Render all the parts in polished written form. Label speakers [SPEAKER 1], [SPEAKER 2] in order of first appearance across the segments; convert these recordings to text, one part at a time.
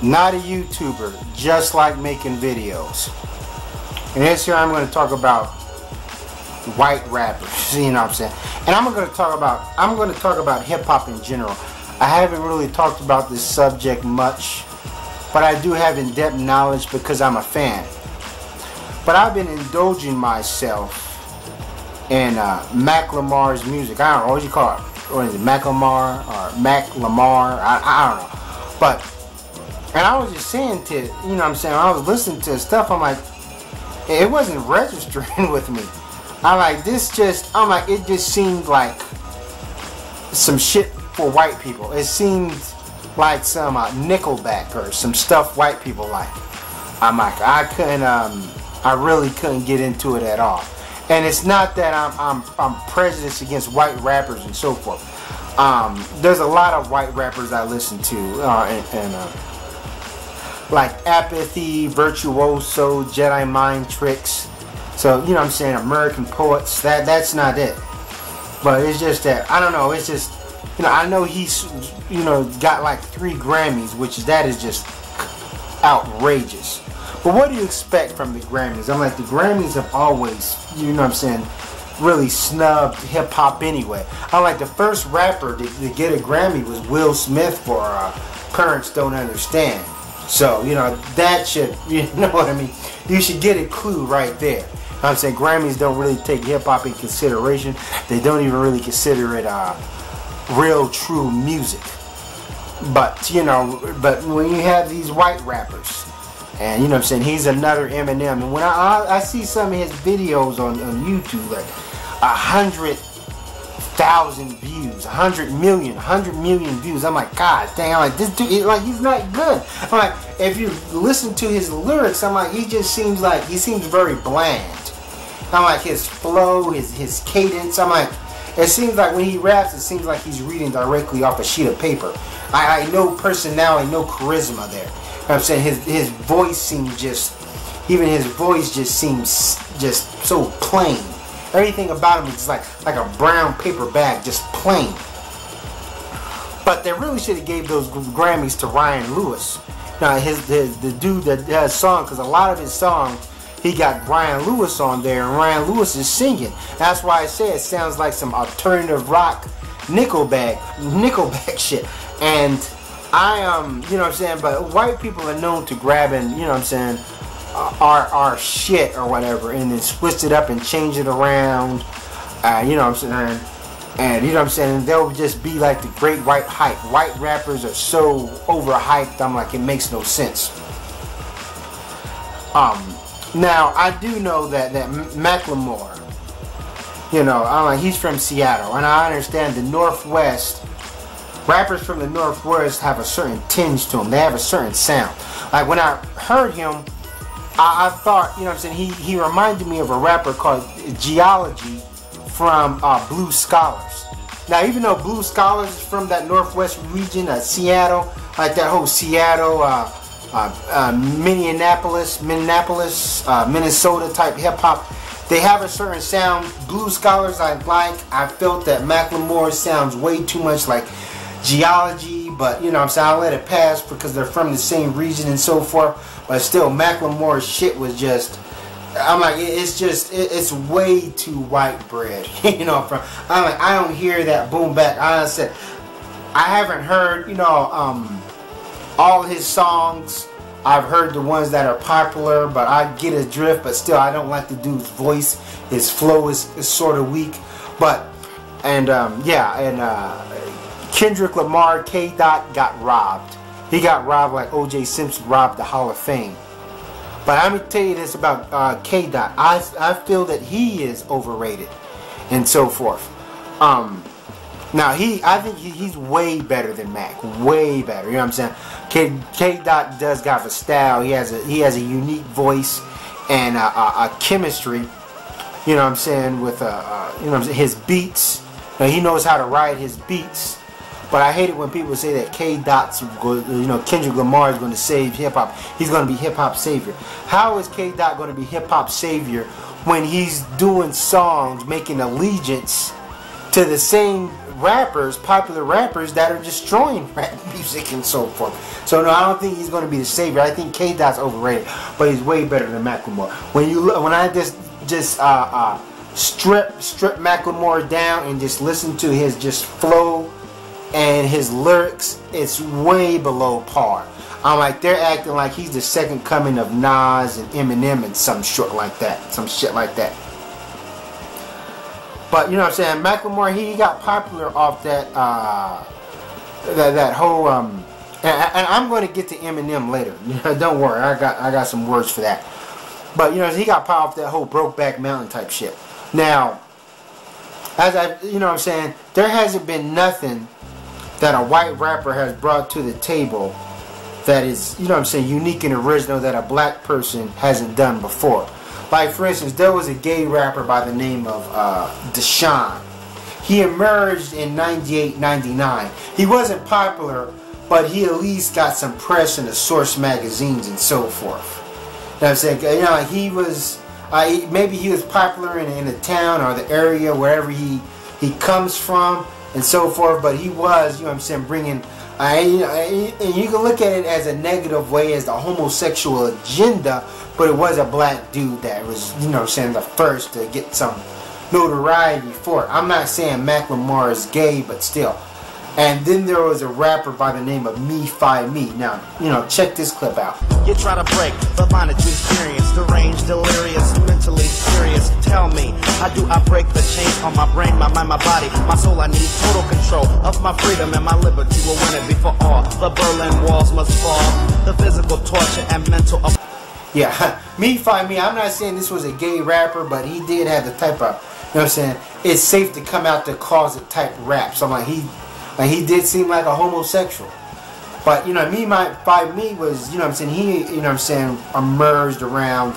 [SPEAKER 1] not a YouTuber, just like making videos. And this year I'm going to talk about white rappers, you know what I'm saying? And I'm going to talk about hip hop in general. I haven't really talked about this subject much, but I do have in-depth knowledge because I'm a fan. But I've been indulging myself in Mac Lamar's music. I don't know what you call it. What is it, Mac Lamar or Mac Lamar? I don't know. But, and I was just saying to, you know what I'm saying, I was listening to his stuff, I'm like, it wasn't registering with me. I'm like, it just seemed like some shit for white people. It seemed like some Nickelback or some stuff white people like. I'm like, I really couldn't get into it at all. And it's not that I'm prejudiced against white rappers and so forth. There's a lot of white rappers I listen to, like Apathy, Virtuoso, Jedi Mind Tricks. So, you know what I'm saying, American Poets. That's not it. But it's just that, I don't know, it's just, you know, I know he's, you know, got like 3 Grammys, that is just outrageous. But what do you expect from the Grammys? I'm like, the Grammys have always, you know what I'm saying, really snubbed hip-hop anyway. I'm like, the first rapper to get a Grammy was Will Smith for Parents Don't Understand. So, you know, that should, you know what I mean? You should get a clue right there. I'm saying Grammys don't really take hip-hop in consideration. They don't even really consider it real, true music. But, you know, but when you have these white rappers, and you know what I'm saying, he's another Eminem, and when I see some of his videos on YouTube, like 100,000 views, 100 million views, I'm like, God dang, I'm like, this dude, like, he's not good. I'm like, if you listen to his lyrics, I'm like, he seems very bland. I'm like, his flow, his cadence, I'm like, it seems like when he raps, it seems like he's reading directly off a sheet of paper. I no personality, no charisma there. You know what I'm saying? His voice seems even his voice just seems just so plain. Everything about him is like a brown paper bag, just plain. But they really should have gave those Grammys to Ryan Lewis. Now the dude that does song, because a lot of his songs, he got Ryan Lewis on there, and Ryan Lewis is singing. That's why I say it sounds like some alternative rock Nickelback shit. And you know what I'm saying, but white people are known to grabbing, you know what I'm saying, our shit or whatever, and then switch it up and change it around, you know what I'm saying, and you know what I'm saying, they'll just be like the great white hype. White rappers are so overhyped, I'm like, it makes no sense. Now, I do know that Macklemore, you know, he's from Seattle, and I understand the Northwest, rappers from the Northwest have a certain tinge to them. They have a certain sound. Like, when I heard him, I thought, you know what I'm saying, he reminded me of a rapper called Geology from Blue Scholars. Now, even though Blue Scholars is from that Northwest region, Seattle, like that whole Seattle, Minneapolis, Minnesota type hip hop, they have a certain sound. Blue Scholars I felt that Macklemore sounds way too much like Geology, but you know what I'm saying, I'll let it pass because they're from the same region and so forth. But still, Macklemore's shit was just, I'm like, it's way too white bread. You know, I'm like, I don't hear that boom back. I said, I haven't heard, you know, all his songs. I've heard the ones that are popular, but I get his drift. But still, I don't like the dude's voice. His flow is sort of weak. But Kendrick Lamar, K-Dot got robbed. He got robbed like O.J. Simpson robbed the Hall of Fame. But I'm gonna tell you this about K-Dot. I feel that he is overrated and so forth. Now I think he's way better than Mac. Way better. You know what I'm saying? K-Dot does got a style. He has a unique voice and a chemistry. You know what I'm saying? With you know what I'm saying, his beats. Now, he knows how to ride his beats. But I hate it when people say that K-Dot's, you know, Kendrick Lamar is going to save hip-hop. He's going to be hip-hop savior. How is K-Dot going to be hip-hop savior when he's doing songs, making allegiance to the same rappers, popular rappers that are destroying rap music and so forth. So no, I don't think he's going to be the savior. I think K-Dot's overrated, but he's way better than Macklemore. When I just strip Macklemore down and just listen to his just flow and his lyrics, it's way below par. I'm like, they're acting like he's the second coming of Nas and Eminem and some shit like that. But you know what I'm saying, Macklemore, he got popular off that that whole and I'm going to get to Eminem later. Don't worry, I got some words for that. But you know, he got power off that whole Brokeback Mountain type shit. Now, you know what I'm saying, there hasn't been nothing that a white rapper has brought to the table that is, you know what I'm saying, unique and original that a black person hasn't done before. Like, for instance, there was a gay rapper by the name of Deshaun. He emerged in 98, 99. He wasn't popular, but he at least got some press in the Source magazines and so forth. You know what I'm saying? You know, he was, maybe he was popular in the town or the area, wherever he comes from and so forth, but he was, you know what I'm saying, bringing, and you can look at it as a negative way, as the homosexual agenda, but it was a black dude that was, you know what I'm saying, the first to get some notoriety for it. I'm not saying Macklemore is gay, but still. And then there was a rapper by the name of Me Fi Me. Now, you know, check this clip out.
[SPEAKER 2] You try to break the bondage experience, deranged, delirious, mentally serious. Tell me, how do I break the chains on my brain, my mind, my body, my soul? I need total control of my freedom, and my liberty will win it before all the Berlin walls must fall. The physical torture and mental.
[SPEAKER 1] Yeah, Me Fi Me. I'm not saying this was a gay rapper, but he did have the type of, you know what I'm saying, it's safe to come out the closet type rap. So I'm like, he did seem like a homosexual. But, you know, Me Fi Me was, you know what I'm saying, he, you know what I'm saying, emerged around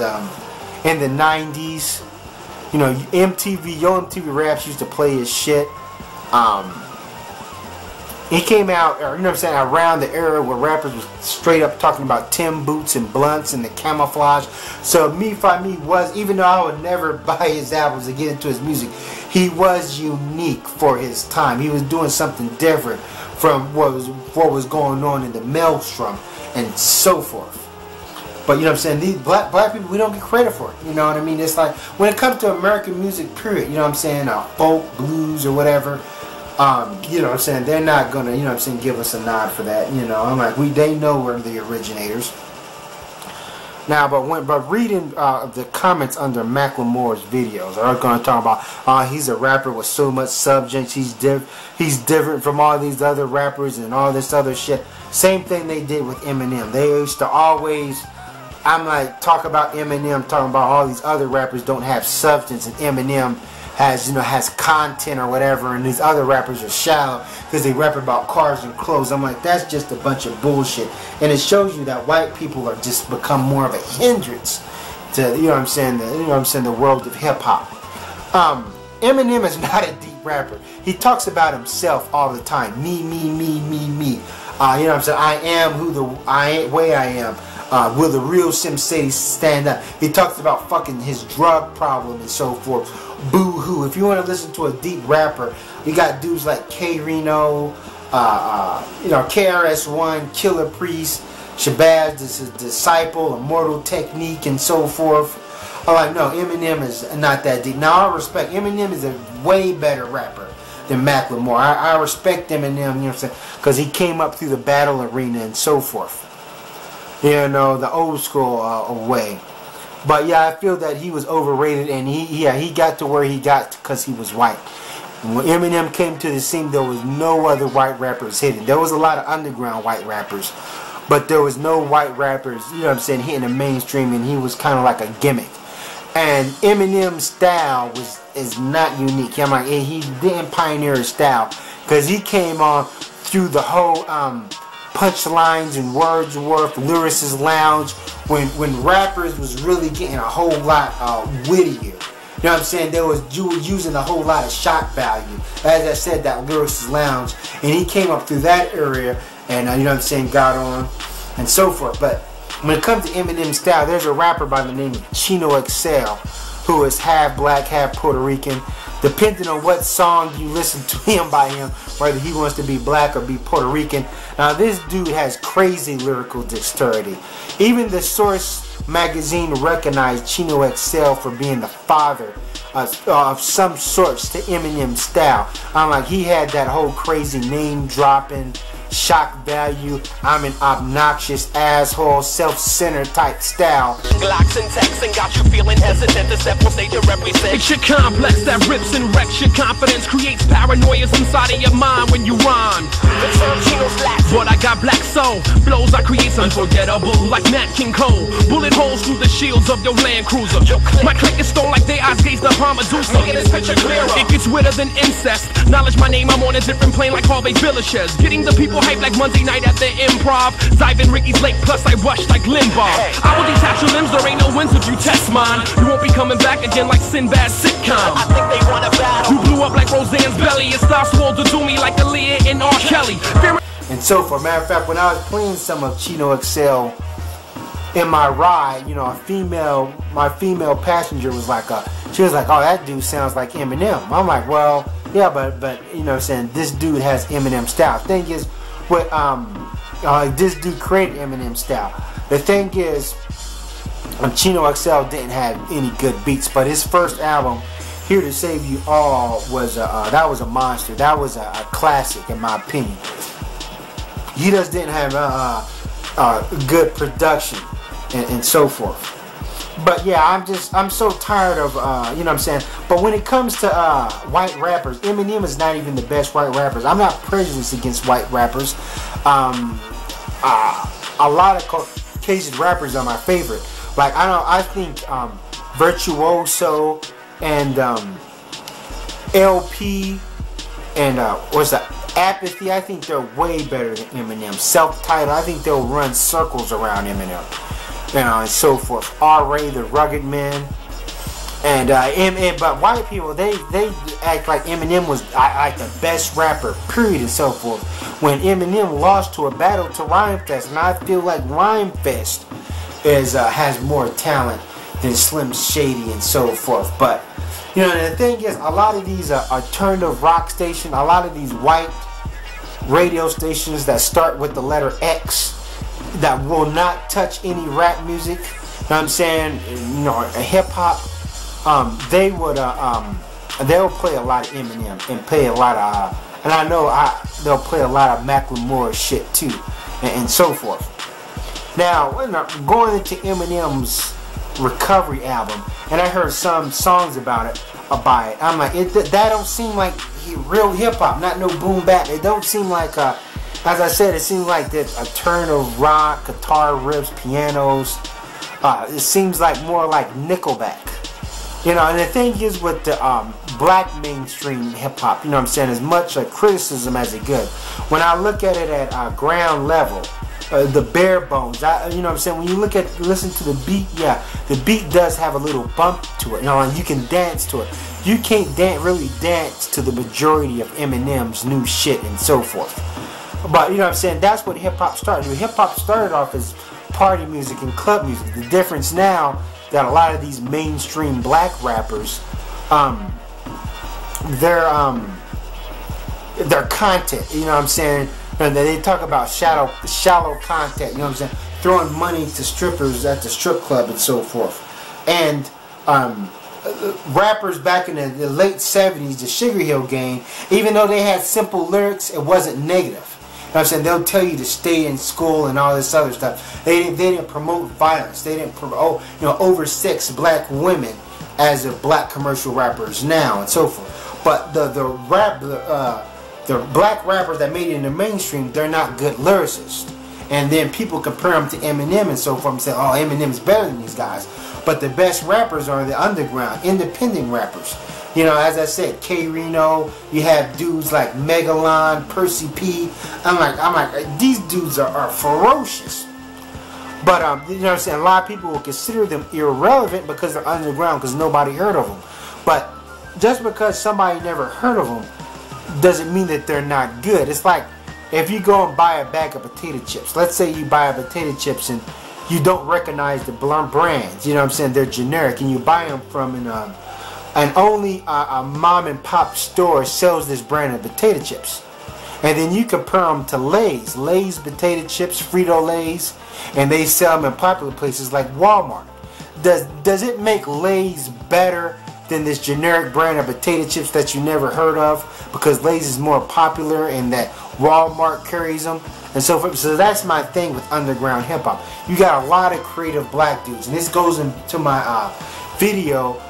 [SPEAKER 1] in the 90s. You know, MTV Raps used to play his shit. He came out, or, you know what I'm saying, around the era where rappers was straight up talking about Tim boots and blunts and the camouflage. So Me Fi Me was, even though I would never buy his albums and get into his music, he was unique for his time. He was doing something different from what was going on in the maelstrom and so forth. But you know what I'm saying, these black people, we don't get credit for it. You know what I mean? It's like, when it comes to American music, period, you know what I'm saying, folk, blues, or whatever, you know what I'm saying, they're not gonna, you know what I'm saying, give us a nod for that. You know, I'm like, they know we're the originators. Now, but reading the comments under Macklemore's videos, are going to talk about he's a rapper with so much substance, he's different from all these other rappers and all this other shit. Same thing they did with Eminem. They used to always, I'm like, talk about Eminem, talking about all these other rappers don't have substance, and Eminem has, you know, has content or whatever, and these other rappers are shallow because they rap about cars and clothes. I'm like, that's just a bunch of bullshit. And it shows you that white people are just become more of a hindrance to, you know what I'm saying, the world of hip hop. Eminem is not a deep rapper. He talks about himself all the time. Me, me, me, me, me. You know what I'm saying? I am who the way I am. Will the real Sim City stand up? He talks about fucking his drug problem and so forth. Boo-hoo. If you want to listen to a deep rapper, you got dudes like K Reno, you know, KRS-One, Killer Priest, Shabazz, Disciple, Immortal Technique, and so forth. I'm like, no, Eminem is not that deep. Now, I respect, Eminem is a way better rapper than Macklemore. I respect Eminem, you know what I'm saying, because he came up through the battle arena and so forth. You know, the old school way. But yeah, I feel that he was overrated, and he got to where he got because he was white. When Eminem came to the scene, there was no other white rappers hitting. There was a lot of underground white rappers, but there was no white rappers, you know what I'm saying, hitting the mainstream, and he was kind of like a gimmick. And Eminem's style is not unique. I'm like, he didn't pioneer his style because he came on through the whole punchlines and Wordsworth, Lyricist Lounge, when rappers was really getting a whole lot wittier. You know what I'm saying? You were using a whole lot of shock value. As I said, that Lyricist Lounge, and he came up through that area, and you know what I'm saying, got on and so forth. But when it comes to Eminem's style, there's a rapper by the name of Chino XL, who is half black, half Puerto Rican. depending on what song you listen to him by him, whether he wants to be black or be Puerto Rican. Now this dude has crazy lyrical dexterity. Even the Source magazine recognized Chino XL for being the father of some sorts to Eminem style. I'm like, he had that whole crazy name dropping, shock value, I'm an obnoxious asshole, self-centered type style.
[SPEAKER 3] Glocks and texts and got you feeling hesitant to step on stage and represent. It's your complex that rips and wrecks your confidence, creates paranoias inside of your mind when you rhyme. The term Chino's Latin, but I got black soul. Flows I create unforgettable like Nat King Cole. Bullet holes through the shields of your Land Cruiser. My click is stone like they eyes gaze the Medusa. Making this picture clearer. It gets wetter than incest. Knowledge my name, I'm on a different plane like Harvey Villachers. Getting the people hype like Monday night at the Improv. Diving Ricky's Lake, plus I rush like Limbaugh. I will detach your limbs, there ain't no wins if you test mine. You won't be coming back again like Sinbad's sitcom. I think they want a battle. You blew up like Roseanne's belly. It starts swole to do me like Aaliyah and R. Kelly.
[SPEAKER 1] And so, for matter of fact, when I was playing some of Chino XL in my ride, you know, my female passenger was like, she was like, oh, that dude sounds like Eminem. I'm like, well, yeah, but you know what I'm saying, this dude has Eminem style. Thing is, what this dude created Eminem style. The thing is, Chino XL didn't have any good beats, but his first album, Here to Save You All, was that was a monster. That was a classic in my opinion. He just didn't have good production and so forth. But yeah, I'm so tired of you know what I'm saying. But when it comes to white rappers, Eminem is not even the best white rappers. I'm not prejudiced against white rappers. A lot of Caucasian rappers are my favorite. Like I think Virtuoso and LP and what's that? Apathy. I think they're way better than Eminem. Self-Titled, I think they'll run circles around Eminem. You know, and so forth. R.A. the Rugged Man, and but white people they act like Eminem was like the best rapper, period, and so forth. When Eminem lost to a battle to Rhymefest, and I feel like Rhymefest has more talent than Slim Shady and so forth. But you know, the thing is, a lot of these alternative rock stations, a lot of these white radio stations that start with the letter X, that will not touch any rap music, you know what I'm saying, you know, hip hop, they would they'll play a lot of Eminem and play a lot of and I know they'll play a lot of Macklemore shit too, and so forth. Now, going into Eminem's Recovery album, and I heard some songs about it, I'm like, that don't seem like real hip hop, not no boom bap. It don't seem like as I said, it seems like that a turn of rock, guitar riffs, pianos. It seems like more like Nickelback. You know, and the thing is with the black mainstream hip hop, you know what I'm saying, as much criticism as it good. When I look at it at ground level, the bare bones, you know what I'm saying, when you listen to the beat, yeah, the beat does have a little bump to it, you know, and you can dance to it. You can't really dance to the majority of Eminem's new shit and so forth. But you know what I'm saying, that's what hip hop started. Hip hop started off as party music and club music. The difference now that a lot of these mainstream black rappers, their content, you know what I'm saying, and they talk about shallow content, you know what I'm saying, throwing money to strippers at the strip club and so forth. And rappers back in the late 70s, the Sugar Hill Gang, even though they had simple lyrics, it wasn't negative. You know what I'm saying? They'll tell you to stay in school and all this other stuff. They didn't promote violence. They didn't promote, you know, oversex black women as of black commercial rappers now and so forth. But the black rappers that made it in the mainstream, they're not good lyricists. And then people compare them to Eminem and so forth and say, oh, Eminem's better than these guys. But the best rappers are the underground, independent rappers. You know, as I said, K Reno, you have dudes like Megalon, Percy P. I'm like, these dudes are ferocious. But, you know what I'm saying, a lot of people will consider them irrelevant because they're underground, because nobody heard of them. But just because somebody never heard of them doesn't mean that they're not good. It's like if you go and buy a bag of potato chips. Let's say you buy a potato chips and you don't recognize the brands. You know what I'm saying? They're generic, and you buy them from and only a mom and pop store sells this brand of potato chips. And then you compare them to Lay's. Lay's potato chips, Frito-Lay's, and they sell them in popular places like Walmart. Does it make Lay's better than this generic brand of potato chips that you never heard of? Because Lay's is more popular and that Walmart carries them and so forth. So that's my thing with underground hip hop. You got a lot of creative black dudes, and this goes into my video,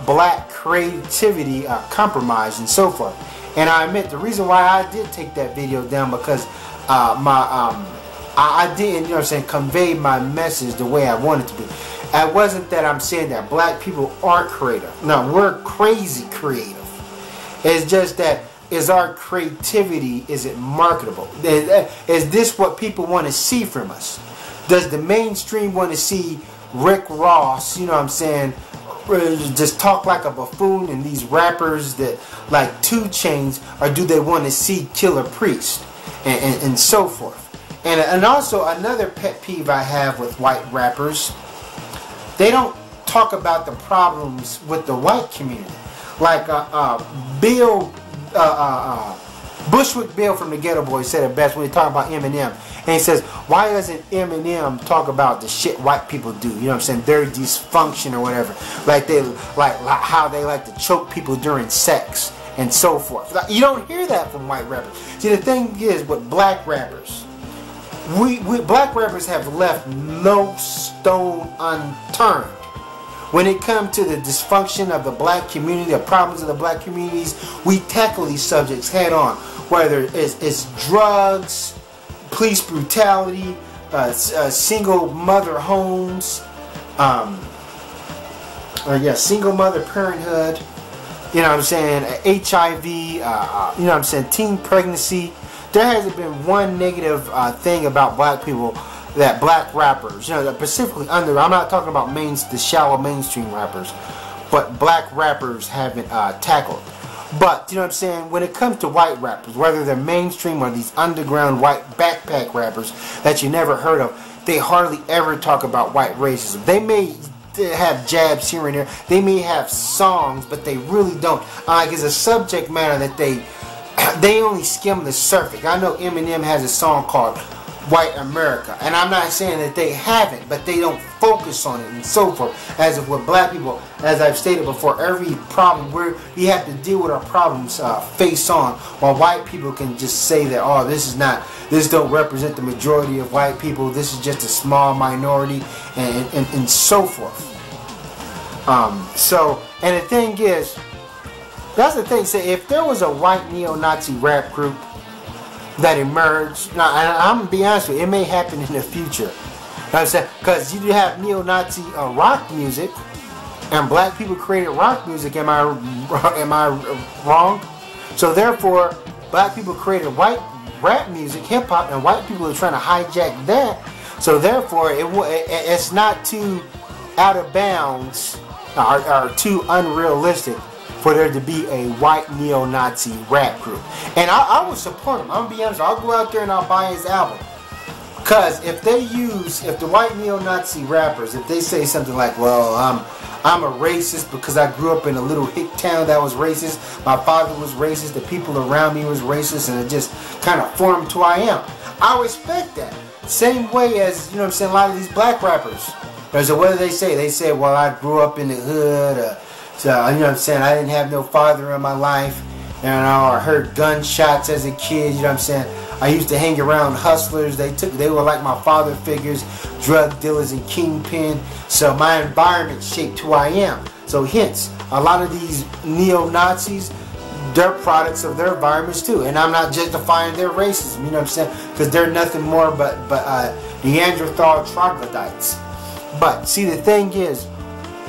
[SPEAKER 1] Black Creativity Compromise and so forth. And I admit the reason why I did take that video down because I didn't, you know what I'm saying, convey my message the way I wanted to be. It wasn't that I'm saying that black people aren't creative. No, we're crazy creative. It's just that is our creativity, is it marketable? Is this what people want to see from us? Does the mainstream want to see Rick Ross, you know what I'm saying, just talk like a buffoon and these rappers that like 2 Chainz, or do they want to see Killer Priest and so forth? And also another pet peeve I have with white rappers, they don't talk about the problems with the white community. Like Bushwick Bill from the Ghetto Boys said it best when he talked about Eminem. And he says, why doesn't Eminem talk about the shit white people do? You know what I'm saying? Their dysfunction or whatever. Like they like how they like to choke people during sex and so forth. You don't hear that from white rappers. See, the thing is with black rappers, we black rappers have left no stone unturned. When it comes to the dysfunction of the black community, the problems of the black communities, we tackle these subjects head on. Whether it's drugs, police brutality, single mother homes, single mother parenthood, you know what I'm saying, HIV, you know what I'm saying, teen pregnancy. There hasn't been one negative thing about black people that black rappers, you know, specifically I'm not talking about the shallow mainstream rappers, but black rappers haven't tackled. But, you know what I'm saying, when it comes to white rappers, whether they're mainstream or these underground white backpack rappers that you never heard of, they hardly ever talk about white racism. They may have jabs here and there, they may have songs, but they really don't. Like, it's a subject matter that they only skim the surface. I know Eminem has a song called White America, and I'm not saying that they haven't, but they don't focus on it and so forth. As if with black people, as I've stated before, every problem we have to deal with our problems face on, while white people can just say that, oh, this don't represent the majority of white people, this is just a small minority, and so forth. And the thing is, that's the thing. Say, if there was a white neo-Nazi rap group that emerged, now I'm gonna be honest with you, it may happen in the future. You know what I'm saying? Because you have neo-Nazi rock music, and black people created rock music. Am I wrong? So therefore, black people created white rap music, hip hop, and white people are trying to hijack that. So therefore, it's not too out of bounds or too unrealistic for there to be a white neo-Nazi rap group. And I would support him. I'm gonna be honest, I'll go out there and I'll buy his album. Because if the white neo-Nazi rappers, if they say something like, well, I'm a racist because I grew up in a little hick town that was racist, my father was racist, the people around me was racist, and it just kind of formed who I am, I respect that. Same way as, you know what I'm saying, a lot of these black rappers. So what do they say? They say, well, I grew up in the hood, so, you know what I'm saying, I didn't have no father in my life, you know, I heard gunshots as a kid, you know what I'm saying. I used to hang around hustlers, they were like my father figures, drug dealers and kingpin, so my environment shaped who I am. So hence, a lot of these neo-Nazis, they're products of their environments too, and I'm not justifying their racism, you know what I'm saying, because they're nothing more but Neanderthal troglodytes. But see, the thing is,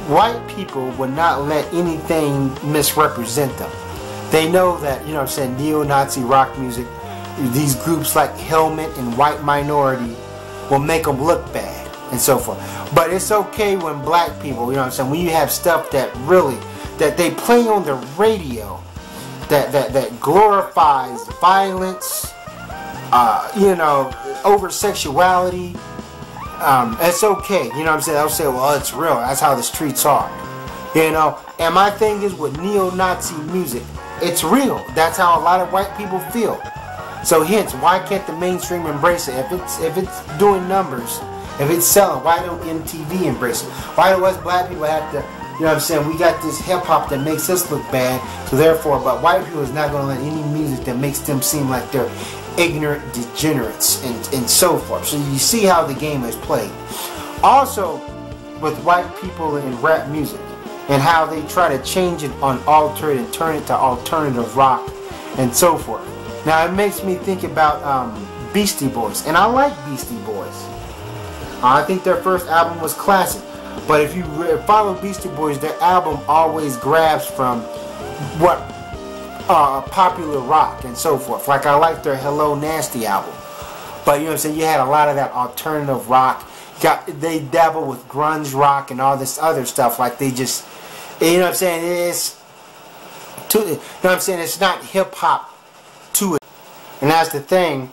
[SPEAKER 1] white people would not let anything misrepresent them. They know that, you know what I'm saying, neo-Nazi rock music, these groups like Helmet and White Minority will make them look bad and so forth. But it's okay when black people, you know what I'm saying, when you have stuff that really, that they play on the radio, that glorifies violence, you know, over sexuality, it's okay, you know what I'm saying. They'll say, well, it's real, that's how the streets are, you know. And my thing is with neo-Nazi music, it's real. That's how a lot of white people feel. So hence, why can't the mainstream embrace it? If it's doing numbers, if it's selling, why don't MTV embrace it? Why do us black people have to, you know what I'm saying, we got this hip hop that makes us look bad, so therefore, but white people is not going to let any music that makes them seem like they're ignorant degenerates and so forth. So you see how the game is played. Also, with white people in rap music, and how they try to change it on alter it and turn it to alternative rock and so forth. Now it makes me think about Beastie Boys, and I like Beastie Boys. I think their first album was classic, but if you follow Beastie Boys, their album always grabs from what popular rock and so forth. Like I like their Hello Nasty album, but you know what I'm saying, you had a lot of that alternative rock. They dabble with grunge rock and all this other stuff. Like they just, you know what I'm saying, you know what I'm saying, it's not hip hop to it. And that's the thing.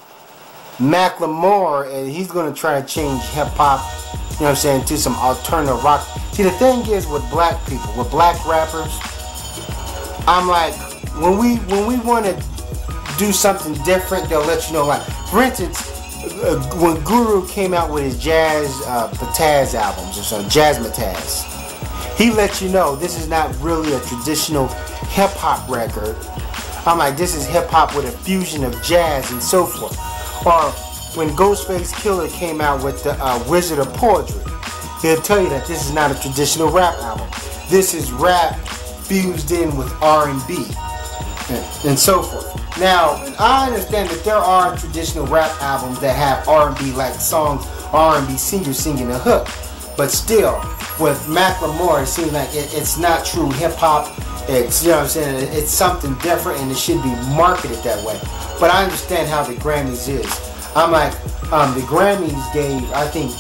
[SPEAKER 1] Macklemore, he's going to try to change hip hop, you know what I'm saying, to some alternative rock. See, the thing is with black people, with black rappers, I'm like, when we want to do something different, they'll let you know. Like, for instance, when Guru came out with his Jazz Mataz albums, or so, Jazz Mataz, he let you know this is not really a traditional hip hop record. I'm like, this is hip hop with a fusion of jazz and so forth. Or when Ghostface Killer came out with the Wizard of Poetry, he'll tell you that this is not a traditional rap album. This is rap fused in with R&B and so forth. Now, I understand that there are traditional rap albums that have R&B like songs, R&B singers singing a hook, but still, with Macklemore, it seems like it's not true hip hop. It's, you know what I'm saying, it's something different and it should be marketed that way. But I understand how the Grammys is. I'm like, the Grammys gave, I think,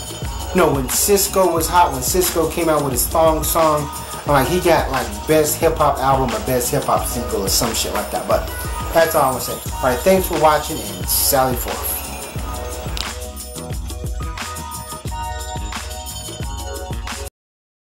[SPEAKER 1] you know, when Cisco was hot, when Cisco came out with his Thong Song, I'm like, he got like best hip hop album or best hip hop single or some shit like that. But that's all I'm gonna say. Alright, thanks for watching and Sally forth.